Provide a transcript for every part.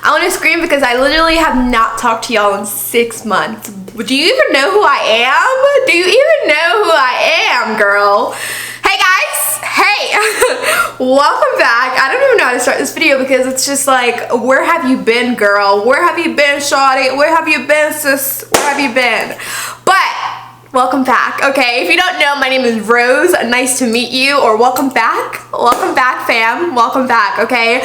I want to scream because I literally have not talked to y'all in 6 months. Do you even know who I am? Do you even know who I am, girl? Hey guys, hey, welcome back. I don't even know how to start this video because it's just like, where have you been, girl? Where have you been, shawty? Where have you been, sis? Where have you been? But welcome back, okay? If you don't know, my name is Rose. Nice to meet you, or welcome back. Welcome back, fam. Welcome back, okay?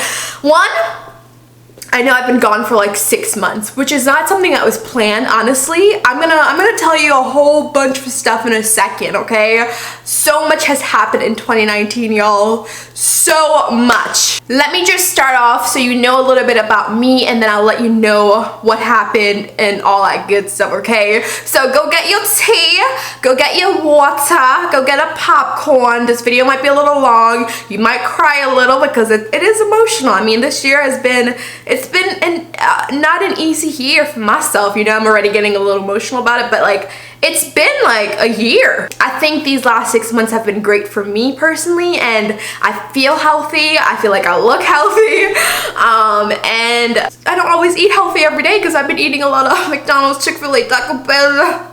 I know I've been gone for like 6 months, which is not something that was planned, honestly. I'm gonna tell you a whole bunch of stuff in a second, okay? So much has happened in 2019, y'all. So much. Let me just start off so you know a little bit about me, and then I'll let you know what happened and all that good stuff, okay? So go get your tea, go get your water, go get a popcorn. This video might be a little long. You might cry a little because it is emotional. I mean, this year has been, it's been not an easy year for myself. You know, I'm already getting a little emotional about it, but like, it's been like a year. I think these last 6 months have been great for me personally, and I feel healthy. I feel like I look healthy. And I don't always eat healthy every day because I've been eating a lot of McDonald's, Chick-fil-A, Taco Bell,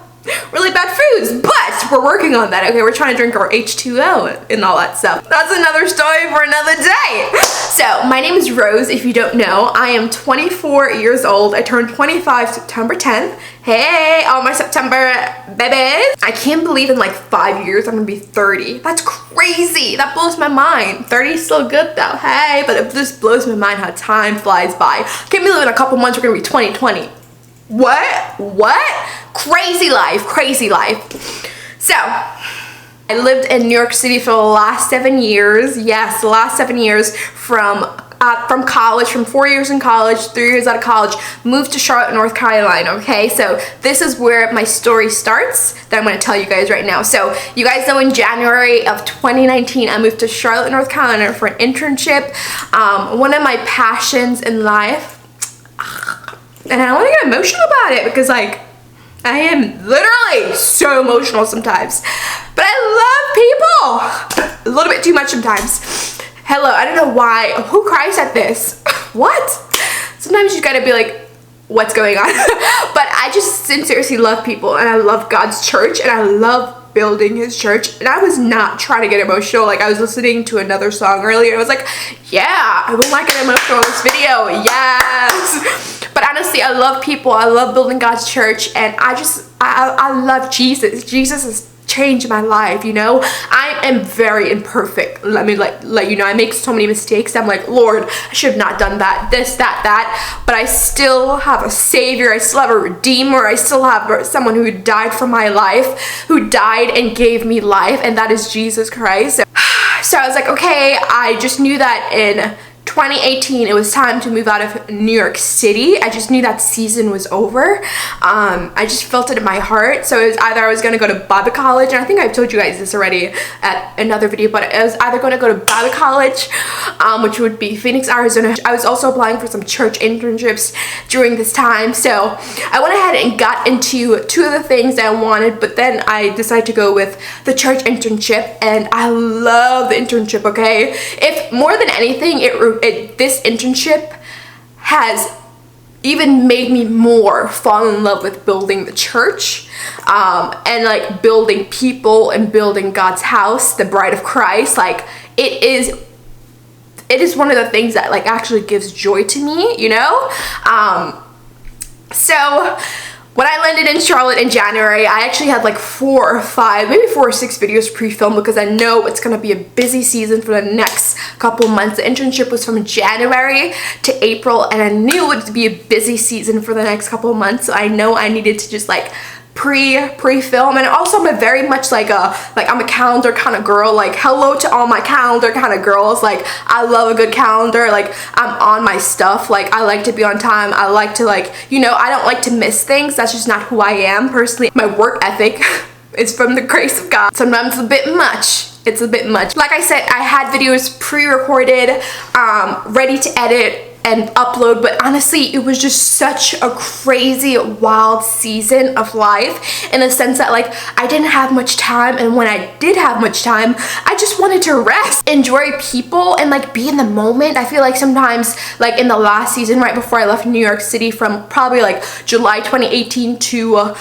really bad foods, but we're working on that, okay? We're trying to drink our H2O and all that stuff. That's another story for another day. So my name is Rose, if you don't know. I am 24 years old. I turned 25 September 10th. Hey, all my September babies. I can't believe in like 5 years I'm gonna be 30. That's crazy. That blows my mind. 30 is still good though. Hey, but it just blows my mind how time flies by. Can't believe in a couple months we're gonna be 2020. What? Crazy life, crazy life. So, I lived in New York City for the last 7 years. Yes, the last 7 years from college, from 4 years in college, 3 years out of college, moved to Charlotte, North Carolina, okay? So this is where my story starts that I'm gonna tell you guys right now. So you guys know in January of 2019, I moved to Charlotte, North Carolina for an internship. One of my passions in life, and I don't want to get emotional about it because like, I am literally so emotional sometimes, but I love people a little bit too much sometimes. Hello, I don't know why. Who cries at this? What? Sometimes you gotta be like, what's going on? But I just sincerely love people, and I love God's church, and I love building his church. And I was not trying to get emotional. Like, I was listening to another song earlier, and I was like, yeah, I would like an emotional in this video. Yes. But honestly, I love people. I love building God's church, and I love Jesus. Jesus has changed my life, you know? I am very imperfect. Let me let you know. I make so many mistakes. I'm like, Lord, I should have not done that, this, that. But I still have a savior. I still have a redeemer. I still have someone who died for my life, who died and gave me life, and that is Jesus Christ. So I was like, okay, I just knew that in 2018 it was time to move out of New York City. I just knew that season was over. I just felt it in my heart. So it was either I was going to go to Bible college, and I think I've told you guys this already at another video, but I was either going to go to Bible college, which would be Phoenix, Arizona. I was also applying for some church internships during this time. So I went ahead and got into 2 of the things that I wanted, but then I decided to go with the church internship, and I love the internship, okay? If more than anything, this internship has even made me more fall in love with building the church, and like building people and building God's house, the bride of Christ. Like, it is one of the things that like actually gives joy to me, you know? So when I landed in Charlotte in January, I actually had like 4 or 5, maybe 4 or 6 videos pre-filmed because I know it's gonna be a busy season for the next couple months. The internship was from January to April, and I knew it would be a busy season for the next couple of months. So I know I needed to just like pre-film, and also I'm a very much like I'm a calendar kind of girl. Like, hello to all my calendar kind of girls. Like, I love a good calendar. Like, I'm on my stuff. Like, I like to be on time. I like to, like, you know, I don't like to miss things. That's just not who I am personally. My work ethic is from the grace of God. Sometimes it's a bit much. It's a bit much. Like I said, I had videos pre-recorded, ready to edit, and upload, but honestly, it was just such a crazy, wild season of life in the sense that like I didn't have much time, and when I did have much time, I just wanted to rest, enjoy people, and like be in the moment. I feel like sometimes like in the last season, right before I left New York City from probably like July 2018 to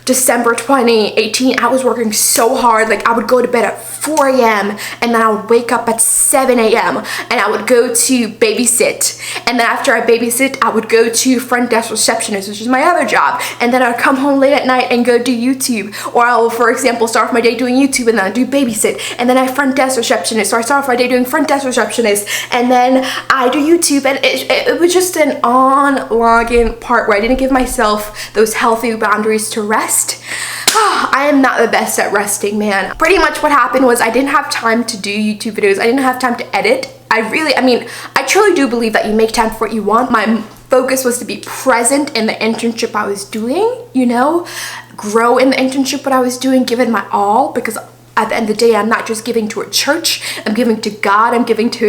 December 2018, I was working so hard. Like I would go to bed at 4 a.m. and then I would wake up at 7 a.m. and I would go to babysit, and then after I babysit I would go to front desk receptionist, which is my other job, and then I'd come home late at night and go do YouTube, or I will, for example, start off my day doing YouTube and then I do babysit, and then I front desk receptionist, so I start off my day doing front desk receptionist and then I do YouTube, and it was just an on-login part where I didn't give myself those healthy boundaries to rest. I am not the best at resting, man. Pretty much what happened was I didn't have time to do YouTube videos. I didn't have time to edit. I truly do believe that you make time for what you want. My focus was to be present in the internship I was doing, you know, grow in the internship what I was doing, give it my all, because at the end of the day, I'm not just giving to a church, I'm giving to God, I'm giving to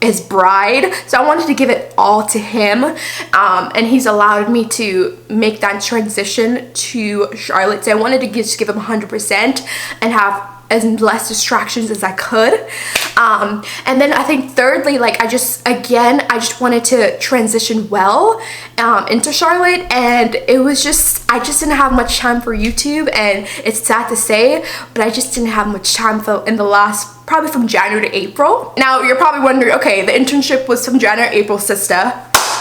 his bride. So I wanted to give it all to him, and he's allowed me to make that transition to Charlotte. So I wanted to just give him 100% and have as less distractions as I could. And then I think thirdly, like I just wanted to transition well into Charlotte, and it was just, I just didn't have much time for YouTube, and it's sad to say, but I just didn't have much time in the last, probably from January to April. Now you're probably wondering, okay, the internship was from January to April, sister.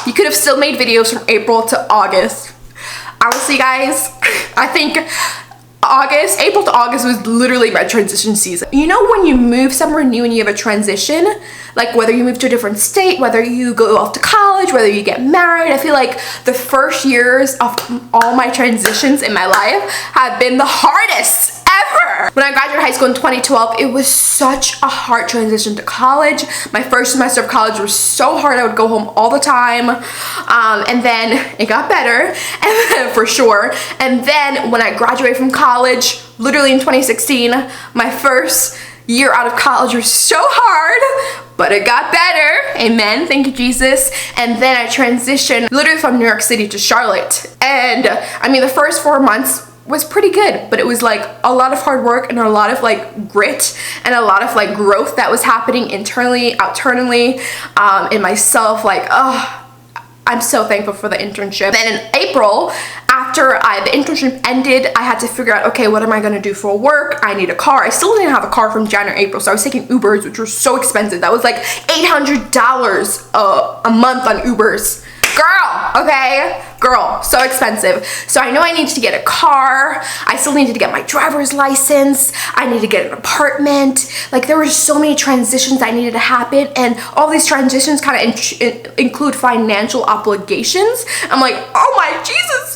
You could have still made videos from April to August. Honestly, guys, I think April to August was literally my transition season. You know, when you move somewhere new and you have a transition, like whether you move to a different state, whether you go off to college, whether you get married, I feel like the first years of all my transitions in my life have been the hardest ever. When I graduated high school in 2012, it was such a hard transition to college. My first semester of college was so hard. I would go home all the time, and then it got better, and for sure. And then when I graduated from college, literally in 2016, my first year out of college was so hard, but it got better. Amen. Thank you, Jesus. And then I transitioned literally from New York City to Charlotte. And I mean, the first 4 months was pretty good, but it was like a lot of hard work and a lot of like grit and a lot of like growth that was happening internally, externally, in myself. Like, oh, I'm so thankful for the internship. Then in April, after the internship ended, I had to figure out, okay, what am I gonna do for work? I need a car. I still didn't have a car from January, April, so I was taking Ubers, which were so expensive. That was like $800 a month on Ubers. Girl, okay? Girl, so expensive. So I know I needed to get a car. I still needed to get my driver's license. I needed to get an apartment. Like, there were so many transitions that needed to happen, and all these transitions kind of include financial obligations. I'm like, oh my Jesus.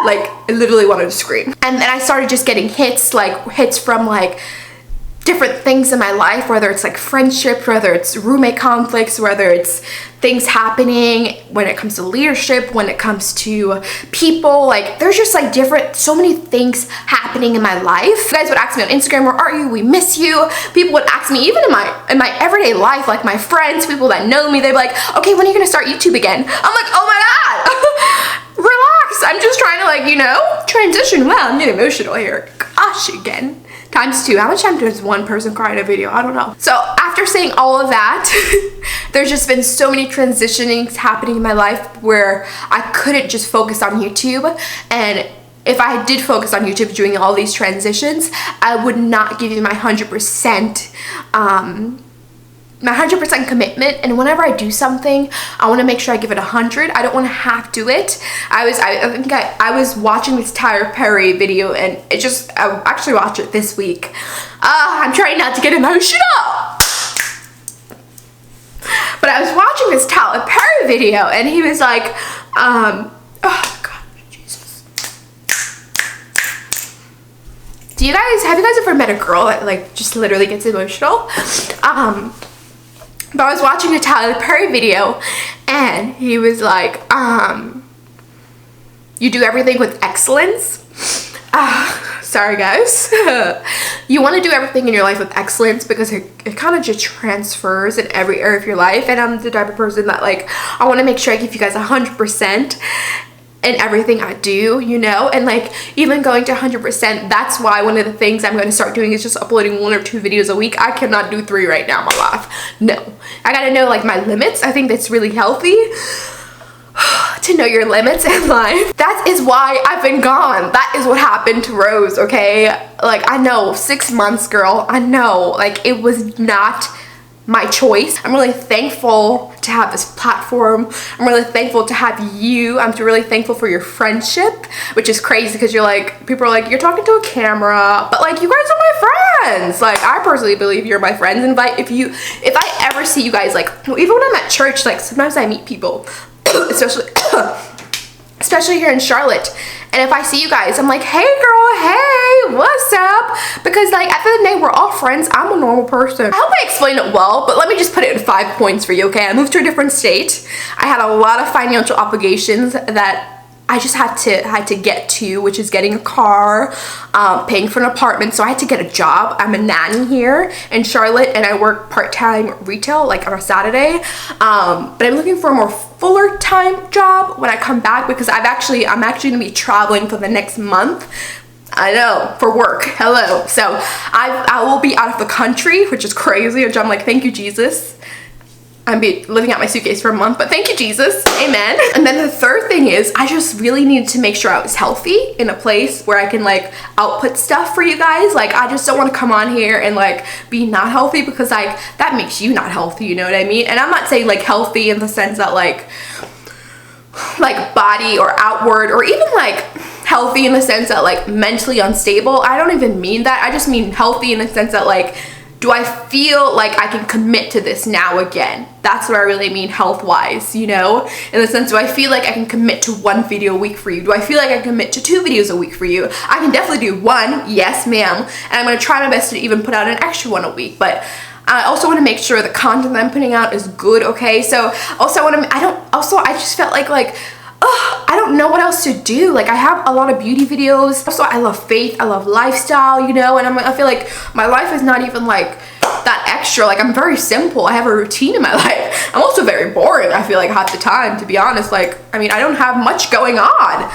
Like, I literally wanted to scream. And then I started just getting hits from like different things in my life, whether it's like friendship, whether it's roommate conflicts, whether it's things happening when it comes to leadership, when it comes to people. Like, there's just like so many things happening in my life. You guys would ask me on Instagram, where are you? We miss you. People would ask me even in my everyday life, like my friends, people that know me, they'd be like, okay, when are you gonna start YouTube again? I'm like, oh my God, relax. I'm just trying to, like, you know, transition. Wow, I'm getting emotional here. Gosh, again. ×2. How much time does one person cry in a video? I don't know. So after saying all of that, there's just been so many transitionings happening in my life where I couldn't just focus on YouTube. And if I did focus on YouTube doing all these transitions, I would not give you my 100%, my 100% commitment. And whenever I do something, I want to make sure I give it 100. I don't want to half do it. I was watching this Tyler Perry video, and I actually watched it this week. I'm trying not to get emotional, but I was watching this Tyler Perry video, and he was like, oh God, Jesus. Have you guys ever met a girl that like just literally gets emotional? But I was watching a Tyler Perry video, and he was like, you do everything with excellence. Sorry guys. You want to do everything in your life with excellence because it kind of just transfers in every area of your life, and I'm the type of person that like I want to make sure I give you guys 100% in everything I do, you know, and like even going to 100%, that's why one of the things I'm going to start doing is just uploading 1 or 2 videos a week. I cannot do 3 right now in my life. No, I gotta know like my limits. I think that's really healthy to know your limits in life. That is why I've been gone. That is what happened to Rose, okay? Like, I know, 6 months, girl. I know, like, it was not my choice. I'm really thankful to have this platform. I'm really thankful to have you. I'm really thankful for your friendship, which is crazy because you're like, people are like, you're talking to a camera, but like, you guys are my friends. Like, I personally believe you're my friends. And if I ever see you guys, like, even when I'm at church, like, sometimes I meet people, especially here in Charlotte, and if I see you guys, I'm like, hey girl, hey, what's up? Because like at the end of the day, we're all friends. I'm a normal person. I hope I explained it well, but let me just put it in 5 points for you, okay? I moved to a different state. I had a lot of financial obligations that I just had to get to, which is getting a car, paying for an apartment. So I had to get a job. I'm a nanny here in Charlotte, and I work part-time retail, like on a Saturday. But I'm looking for a more fuller time job when I come back because I'm actually gonna be traveling for the next month. I know, for work. Hello. So I will be out of the country, which is crazy, which I'm like, thank you, Jesus. I'm living out my suitcase for a month, but thank you, Jesus. Amen. And then the third thing is I just really needed to make sure I was healthy in a place where I can like output stuff for you guys. Like, I just don't want to come on here and like be not healthy because like that makes you not healthy, you know what I mean? And I'm not saying like healthy in the sense that like body or outward, or even like healthy in the sense that like mentally unstable. I don't even mean that. I just mean healthy in the sense that like, do I feel like I can commit to this now again? That's what I really mean health-wise, you know? In the sense, do I feel like I can commit to 1 video a week for you? Do I feel like I can commit to 2 videos a week for you? I can definitely do 1, yes ma'am. And I'm gonna try my best to even put out an extra 1 a week. But I also wanna make sure the content that I'm putting out is good, okay? So also I just felt like I don't know what else to do. Like, I have a lot of beauty videos. Also, I love faith. I love lifestyle, you know? And I feel like my life is not even like that extra. Like, I'm very simple. I have a routine in my life. I'm also very boring, I feel like, half the time, to be honest. Like, I mean, I don't have much going on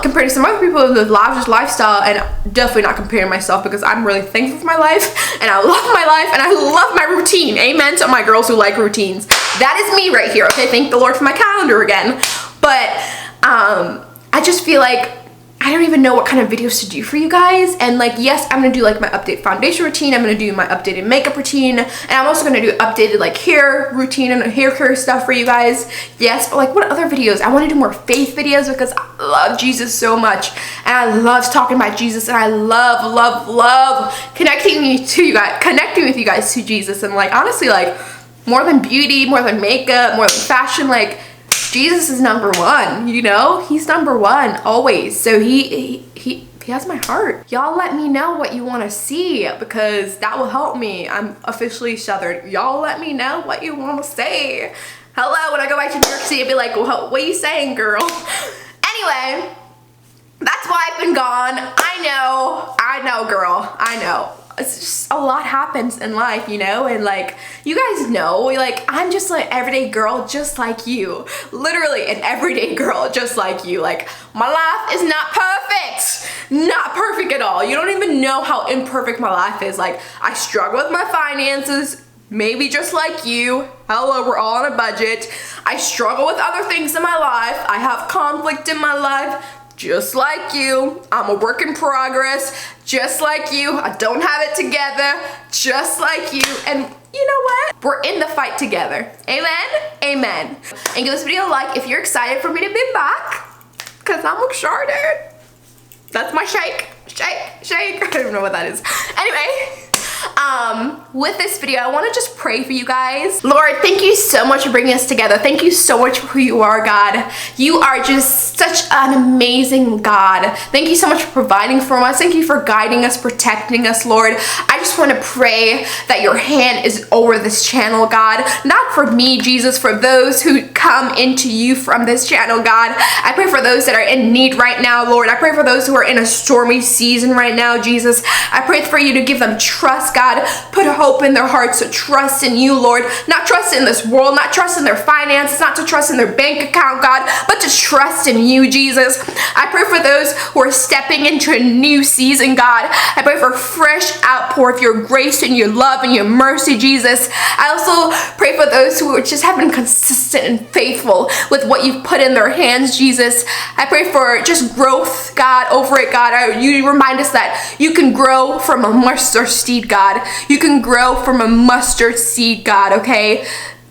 compared to some other people who live lavish lifestyle, and definitely not comparing myself because I'm really thankful for my life, and I love my life, and I love my routine. Amen to my girls who like routines. That is me right here, okay? Thank the Lord for my calendar again. But I just feel like I don't even know what kind of videos to do for you guys. And like, yes, I'm gonna do like my updated foundation routine, I'm gonna do my updated makeup routine, and I'm also gonna do updated like hair routine and hair care stuff for you guys. Yes, but like, what other videos? I want to do more faith videos because I love Jesus so much, and I love talking about Jesus, and I love connecting with you guys to Jesus. And like, honestly, like, more than beauty, more than makeup, more than fashion, like, Jesus is number 1, you know? He's number 1 always. So he has my heart. Y'all let me know what you want to see because that will help me. I'm officially Southern. Y'all let me know what you want to say. Hello, when I go back to New York City, I'll be like, well, what are you saying, girl? Anyway, that's why I've been gone. I know, girl. I know. It's just a lot happens in life, you know, and like, you guys know, like, I'm just like everyday girl just like you. Literally an everyday girl just like you. Like, my life is not perfect. Not perfect at all. You don't even know how imperfect my life is. Like, I struggle with my finances, maybe just like you. Hello, we're all on a budget. I struggle with other things in my life. I have conflict in my life. Just like you. I'm a work in progress, just like you. I don't have it together, just like you. And you know what? We're in the fight together. Amen? Amen. And give this video a like if you're excited for me to be back, because I'm excited. That's my shake. Shake, shake. I don't know what that is. Anyway, With this video, I want to just pray for you guys. Lord, thank you so much for bringing us together. Thank you so much for who you are, God. You are just such an amazing God. Thank you so much for providing for us. Thank you for guiding us, protecting us, Lord. I just want to pray that your hand is over this channel, God. Not for me, Jesus, for those who come into you from this channel, God. I pray for those that are in need right now, Lord. I pray for those who are in a stormy season right now, Jesus. I pray for you to give them trust, God. Put hope in their hearts to trust in you, Lord. Not trust in this world, not trust in their finances, not to trust in their bank account, God, but to trust in you, Jesus. I pray for those who are stepping into a new season, God. I pray for fresh outpour of your grace and your love and your mercy, Jesus. I also pray for those who just have been consistent and faithful with what you've put in their hands, Jesus. I pray for just growth, God, over it, God. You remind us that you can grow from a mustard seed, God. You can grow from a mustard seed, God, okay?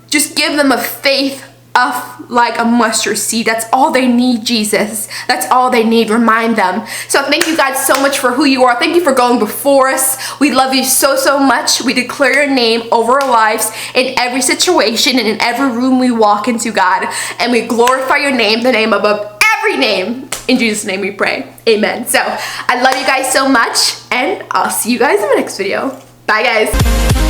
Just give them a faith of like a mustard seed. That's all they need, Jesus. That's all they need. Remind them. So thank you, God, so much for who you are. Thank you for going before us. We love you so, so much. We declare your name over our lives in every situation and in every room we walk into, God. And we glorify your name, the name above every name. In Jesus' name we pray. Amen. So I love you guys so much, and I'll see you guys in my next video. Bye, guys.